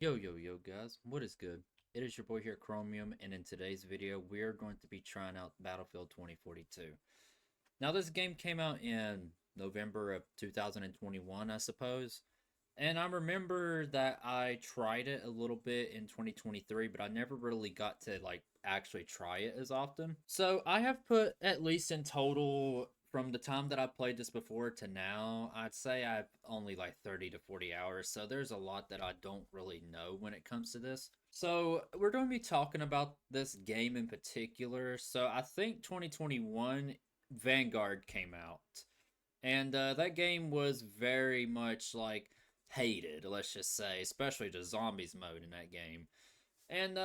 Yo guys, what is good? It is your boy here Chromium, and in today's video we are going to be trying out Battlefield 2042. Now this game came out in November of 2021, I suppose, and I remember that I tried it a little bit in 2023, but I never really got to actually try it as often. So I have put at least in total from the time that I played this before to now, I'd say I've only like 30 to 40 hours. So there's a lot that I don't really know when it comes to this. So we're going to be talking about this game in particular. So I think 2021 Vanguard came out. And that game was very much like hated, let's just say, especially the zombies mode in that game. And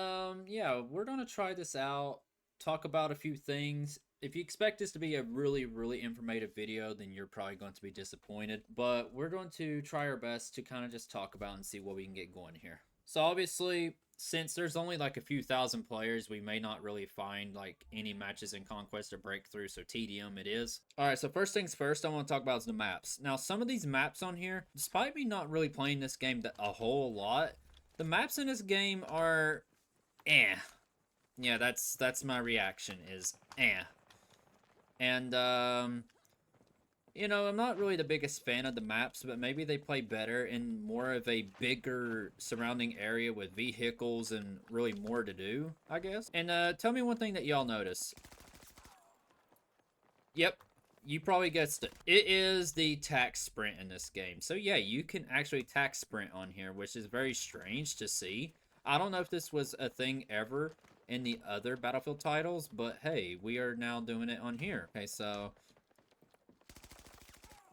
yeah, we're gonna try this out, talk about a few things. If you expect this to be a really informative video, then you're probably going to be disappointed. But we're going to try our best to kind of just talk about and see what we can get going here. So obviously, since there's only like a few thousand players, we may not really find like any matches in Conquest or Breakthrough, so TDM it is. Alright, so first things first I want to talk about is the maps. Now, some of these maps on here, despite me not really playing this game a whole lot, the maps in this game are eh. Yeah, that's my reaction is eh. And you know, I'm not really the biggest fan of the maps, but maybe they play better in more of a bigger surrounding area with vehicles and really more to do, I guess. And tell me one thing that y'all notice. Yep, you probably guessed it. It is the tac sprint in this game. So yeah, you can actually tac sprint on here, which is very strange to see. I don't know if this was a thing ever in the other Battlefield titles, but hey, we are now doing it on here. Okay, so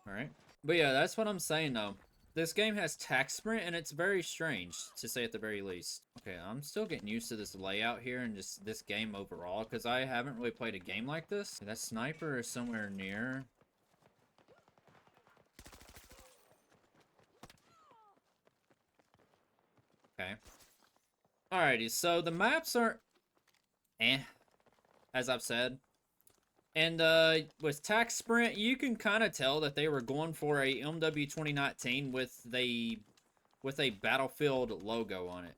alright. But yeah, that's what I'm saying though. This game has tac sprint, and it's very strange, to say at the very least. Okay, I'm still getting used to this layout here and just this game overall, because I haven't really played a game like this. That sniper is somewhere near. Okay. Alrighty, so the maps are eh, as I've said. And with tac sprint, you can kind of tell that they were going for a MW 2019 with a Battlefield logo on it.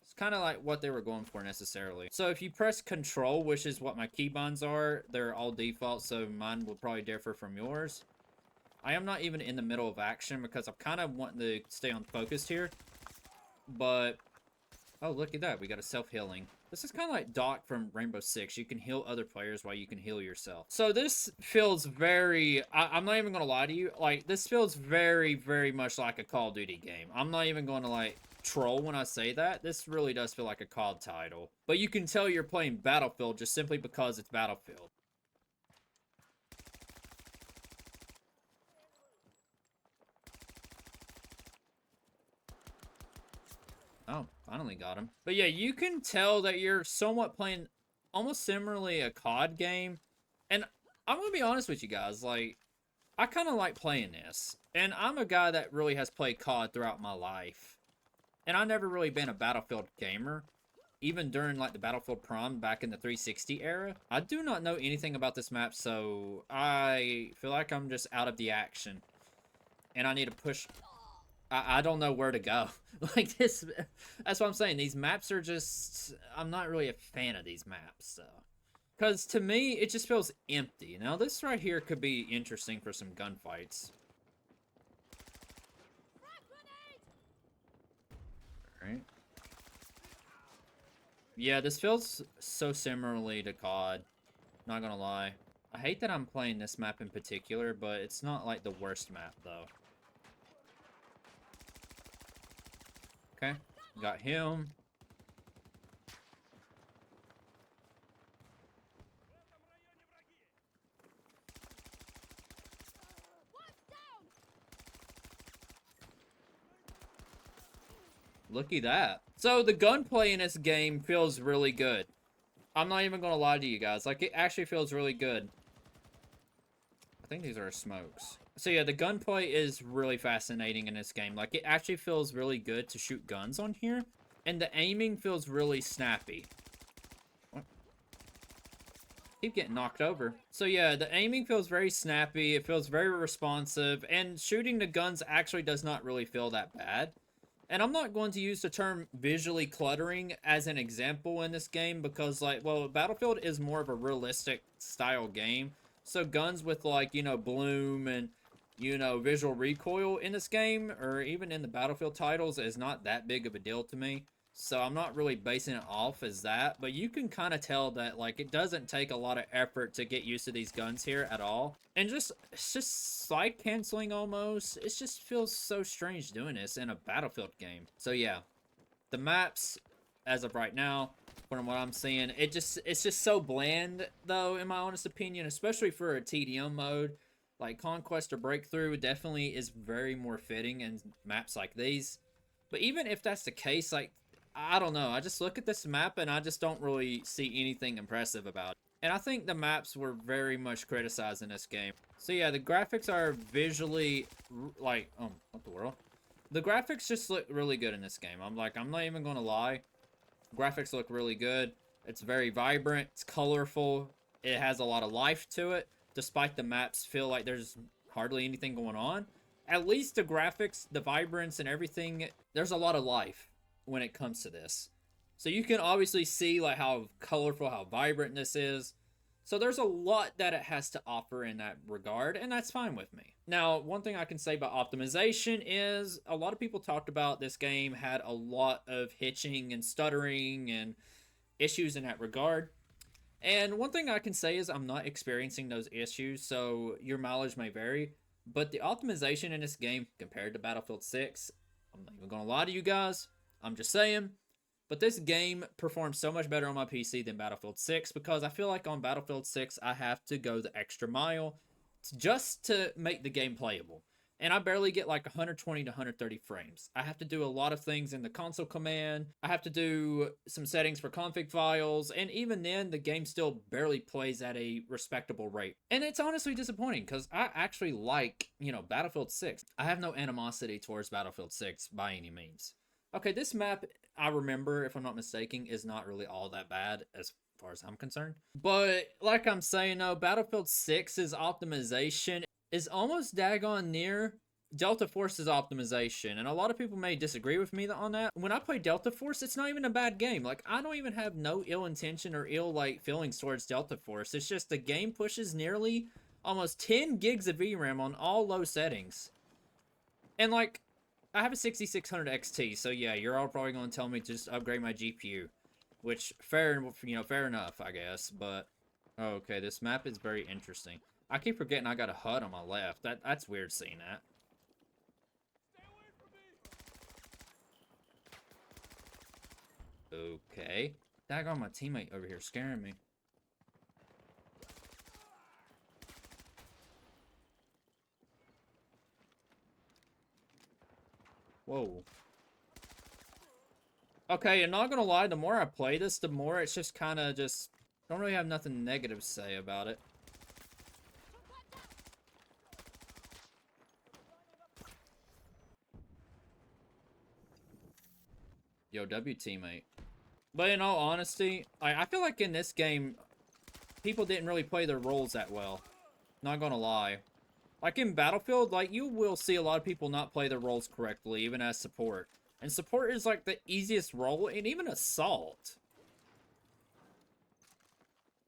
It's kind of like what they were going for necessarily. So if you press Control, which is what my keybinds are, they're all default, so mine will probably differ from yours. I am not even in the middle of action because I'm kind of wanting to stay on focused here. But, oh, look at that. We got a self-healing. This is kind of like Doc from Rainbow Six. You can heal other players while you can heal yourself. So this feels very... I'm not even going to lie to you. Like, this feels very much like a Call of Duty game. I'm not even going to, like, troll when I say that. This really does feel like a COD title. But you can tell you're playing Battlefield just simply because it's Battlefield. Oh, finally got him. But yeah, you can tell that you're somewhat playing almost similarly a COD game. And I'm going to be honest with you guys, like, I kind of like playing this. And I'm a guy that really has played COD throughout my life. And I've never really been a Battlefield gamer. Even during, like, the Battlefield Prom back in the 360 era. I do not know anything about this map, so I feel like I'm just out of the action. And I need to push... I don't know where to go. Like, this... That's what I'm saying. These maps are just... I'm not really a fan of these maps, so... Because, to me, it just feels empty. Now, this right here could be interesting for some gunfights. Alright. Yeah, this feels so similarly to COD. Not gonna lie. I hate that I'm playing this map in particular, but it's not, like, the worst map, though. Okay, got him. Looky that. So the gunplay in this game feels really good. I'm not even gonna lie to you guys. Like, it actually feels really good. I think these are smokes. So yeah, the gunplay is really fascinating in this game. Like, it actually feels really good to shoot guns on here. And the aiming feels really snappy. What? Keep getting knocked over. So yeah, the aiming feels very snappy. It feels very responsive. And shooting the guns actually does not really feel that bad. And I'm not going to use the term visually cluttering as an example in this game because, like, well, Battlefield is more of a realistic style game. So guns with, like, you know, bloom and, you know, visual recoil in this game, or even in the Battlefield titles, is not that big of a deal to me. So I'm not really basing it off as that, but you can kind of tell that, like, it doesn't take a lot of effort to get used to these guns here at all. And just, it's just slide canceling almost. It just feels so strange doing this in a Battlefield game. So yeah, the maps, as of right now, from what I'm seeing, it's just so bland, though, in my honest opinion, especially for a TDM mode. Like, Conquest or Breakthrough definitely is very more fitting in maps like these. But even if that's the case, like, I don't know. I just look at this map and I just don't really see anything impressive about it. And I think the maps were very much criticized in this game. So yeah, the graphics are visually, like, oh, what the world? The graphics just look really good in this game. I'm not even gonna lie. Graphics look really good. It's very vibrant. It's colorful. It has a lot of life to it. Despite the maps feel like there's hardly anything going on. At least the graphics, the vibrance, and everything, there's a lot of life when it comes to this. So you can obviously see like how colorful, how vibrant this is. So there's a lot that it has to offer in that regard, and that's fine with me. Now, one thing I can say about optimization is a lot of people talked about this game had a lot of hitching and stuttering and issues in that regard. And one thing I can say is I'm not experiencing those issues, so your mileage may vary. But the optimization in this game compared to Battlefield 6, I'm not even gonna lie to you guys, I'm just saying. But this game performs so much better on my PC than Battlefield 6 because I feel like on Battlefield 6 I have to go the extra mile just to make the game playable. And I barely get like 120 to 130 frames. I have to do a lot of things in the console command. I have to do some settings for config files. And even then, the game still barely plays at a respectable rate. And it's honestly disappointing because I actually like, you know, Battlefield 6. I have no animosity towards Battlefield 6 by any means. Okay, this map, I remember, if I'm not mistaken, is not really all that bad as far as I'm concerned. But like I'm saying, though, Battlefield 6's optimization is almost daggone near Delta Force's optimization, and a lot of people may disagree with me on that. When I play Delta Force, it's not even a bad game. Like, I don't even have no ill intention or ill, like, feelings towards Delta Force. It's just the game pushes nearly almost 10 gigs of VRAM on all low settings. And, like, I have a 6600 XT, so yeah, you're all probably going to tell me to just upgrade my GPU. Which, fair enough, I guess, but... Okay, this map is very interesting. I keep forgetting I got a HUD on my left. That's weird seeing that. Okay. Daggone my teammate over here scaring me. Whoa. Okay, I'm not gonna lie, the more I play this, the more it's just kind of just... Don't really have nothing negative to say about it. Yo, W teammate. But in all honesty, I feel like in this game, people didn't really play their roles that well. Not gonna lie. Like in Battlefield, like you will see a lot of people not play their roles correctly, even as support. And support is like the easiest role, and even assault.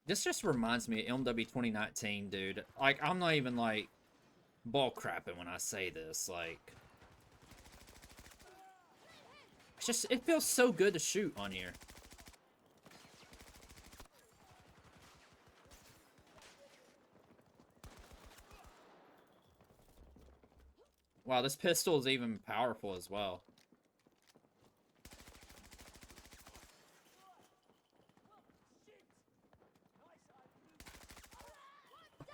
This just reminds me of MW 2019, dude. Like, I'm not even like ball crapping when I say this, like... It's just, it feels so good to shoot on here. Wow, this pistol is even powerful as well.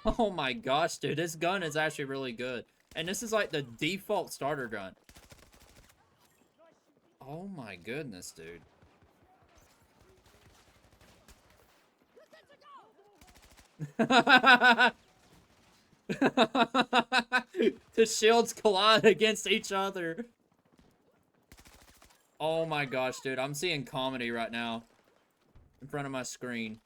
Oh my gosh, dude, this gun is actually really good. And this is like the default starter gun. Oh my goodness, dude. The shields collide against each other. Oh my gosh, dude. I'm seeing comedy right now in front of my screen.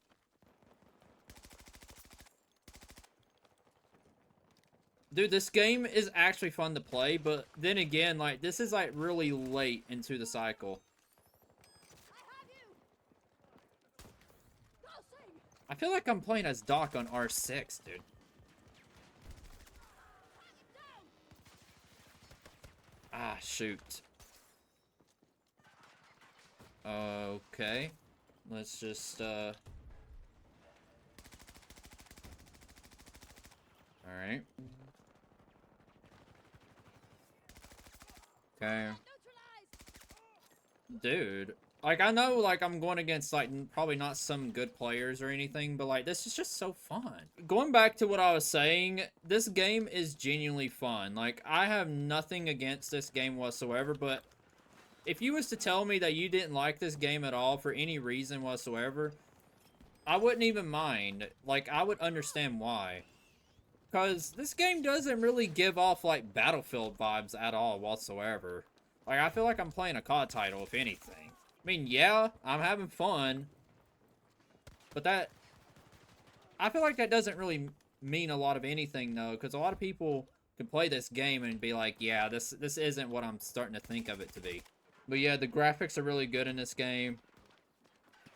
Dude, this game is actually fun to play, but then again, like, this is, like, really late into the cycle. I feel like I'm playing as Doc on R6, dude. Ah, shoot. Okay. Let's just, Alright. Okay. Dude. Like, I know, like, I'm going against, like, probably not some good players or anything, but, like, this is just so fun. Going back to what I was saying, this game is genuinely fun. Like, I have nothing against this game whatsoever, but if you was to tell me that you didn't like this game at all for any reason whatsoever, I wouldn't even mind. Like, I would understand why. Because this game doesn't really give off, like, Battlefield vibes at all whatsoever. Like, I feel like I'm playing a COD title, if anything. I mean, yeah, I'm having fun. But that... I feel like that doesn't really mean a lot of anything, though. Because a lot of people can play this game and be like, yeah, this isn't what I'm starting to think of it to be. But yeah, the graphics are really good in this game.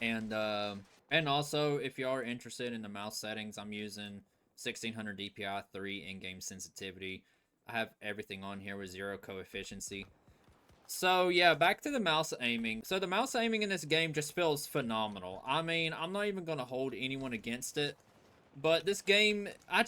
And also, if you are interested in the mouse settings, I'm using 1600 DPI, 3 in-game sensitivity. I have everything on here with 0 coefficiency. So yeah, back to the mouse aiming. So the mouse aiming in this game just feels phenomenal. I mean, I'm not even going to hold anyone against it. But this game, I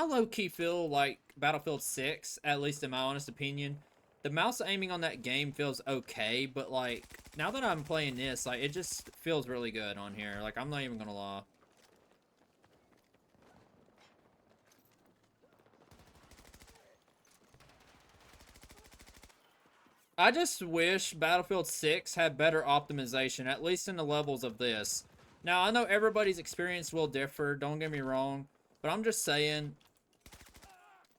low-key feel like Battlefield 6, at least in my honest opinion. The mouse aiming on that game feels okay, but like, now that I'm playing this, like, it just feels really good on here. Like, I'm not even gonna lie. I just wish Battlefield 6 had better optimization, at least in the levels of this. Now, I know everybody's experience will differ, don't get me wrong, but I'm just saying,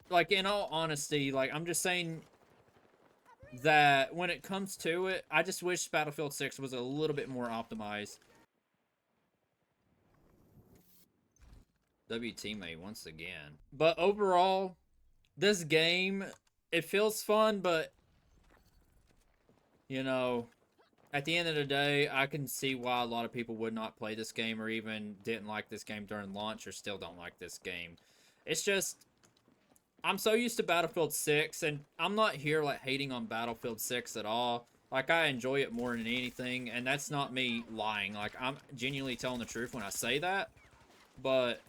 like, in all honesty, like, I'm just saying that when it comes to it, I just wish Battlefield 6 was a little bit more optimized. W teammate once again. But overall, this game, it feels fun, but, you know, at the end of the day, I can see why a lot of people would not play this game or even didn't like this game during launch or still don't like this game. It's just, I'm so used to Battlefield 6, and I'm not here, like, hating on Battlefield 6 at all. Like, I enjoy it more than anything, and that's not me lying. Like, I'm genuinely telling the truth when I say that. But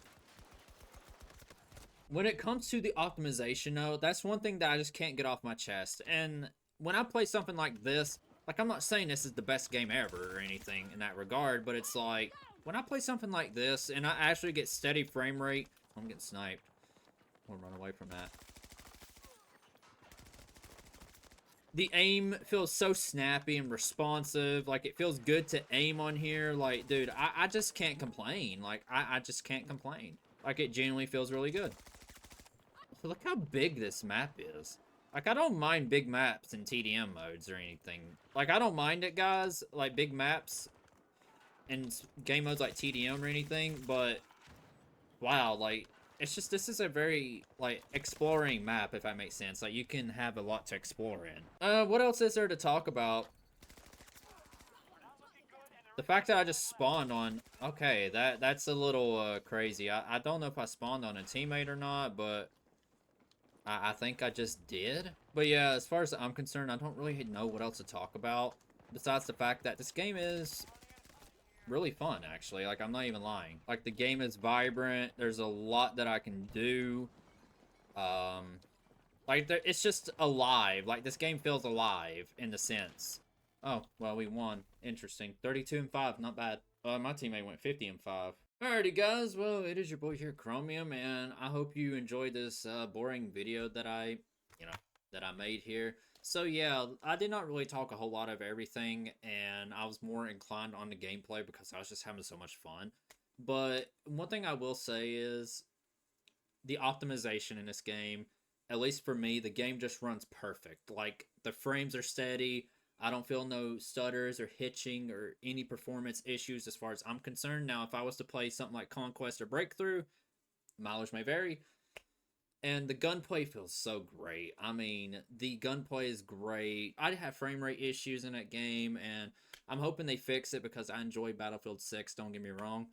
when it comes to the optimization, though, that's one thing that I just can't get off my chest. And when I play something like this, like, I'm not saying this is the best game ever or anything in that regard, but it's like, when I play something like this, and I actually get steady frame rate, I'm getting sniped. We'll run away from that. The aim feels so snappy and responsive. Like, it feels good to aim on here. Like, dude, I just can't complain. Like, I just can't complain. Like, it genuinely feels really good. So look how big this map is. Like, I don't mind big maps in TDM modes or anything. Like, I don't mind it, guys. Like, big maps in game modes like TDM or anything. But, wow, like, it's just, this is a very, like, exploring map, if that makes sense. Like, you can have a lot to explore in. What else is there to talk about? The fact that I just spawned on... Okay, that's a little, crazy. I don't know if I spawned on a teammate or not, but... I think I just did. But yeah, as far as I'm concerned, I don't really know what else to talk about. Besides the fact that this game is really fun, actually. Like, I'm not even lying. Like, the game is vibrant. There's a lot that I can do. Like, it's just alive. Like, this game feels alive, in the sense. Oh, well, we won. Interesting. 32-5, not bad. My teammate went 50-5. Alrighty, guys. Well, it is your boy here, Chromium, and I hope you enjoyed this boring video that I made here. So yeah, I did not really talk a whole lot of everything, and I was more inclined on the gameplay because I was just having so much fun. But one thing I will say is the optimization in this game, at least for me, the game just runs perfect. Like, the frames are steady. I don't feel no stutters or hitching or any performance issues as far as I'm concerned. Now, if I was to play something like Conquest or Breakthrough, mileage may vary. And the gunplay feels so great. I mean, the gunplay is great. I have frame rate issues in that game, and I'm hoping they fix it because I enjoy Battlefield 6, don't get me wrong.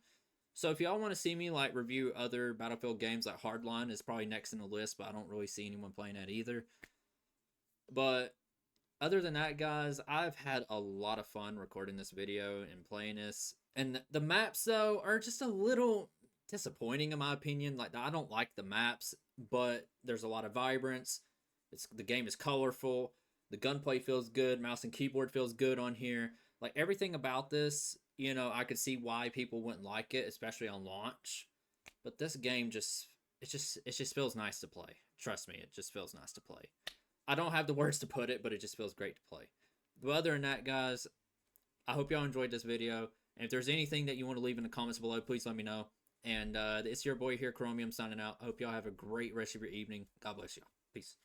So if y'all want to see me like review other Battlefield games, like Hardline is probably next in the list, but I don't really see anyone playing that either. But other than that, guys, I've had a lot of fun recording this video and playing this. And the maps, though, are just a little disappointing in my opinion. Like, I don't like the maps, but there's a lot of vibrance. The game is colorful. The gunplay feels good. Mouse and keyboard feels good on here. Like, everything about this, you know, I could see why people wouldn't like it, especially on launch. But this game it just feels nice to play. Trust me, it just feels nice to play. I don't have the words to put it, but it just feels great to play. But other than that, guys, I hope y'all enjoyed this video. And if there's anything that you want to leave in the comments below, please let me know. And it's your boy here, Chromium, signing out. I hope y'all have a great rest of your evening. God bless y'all. Peace.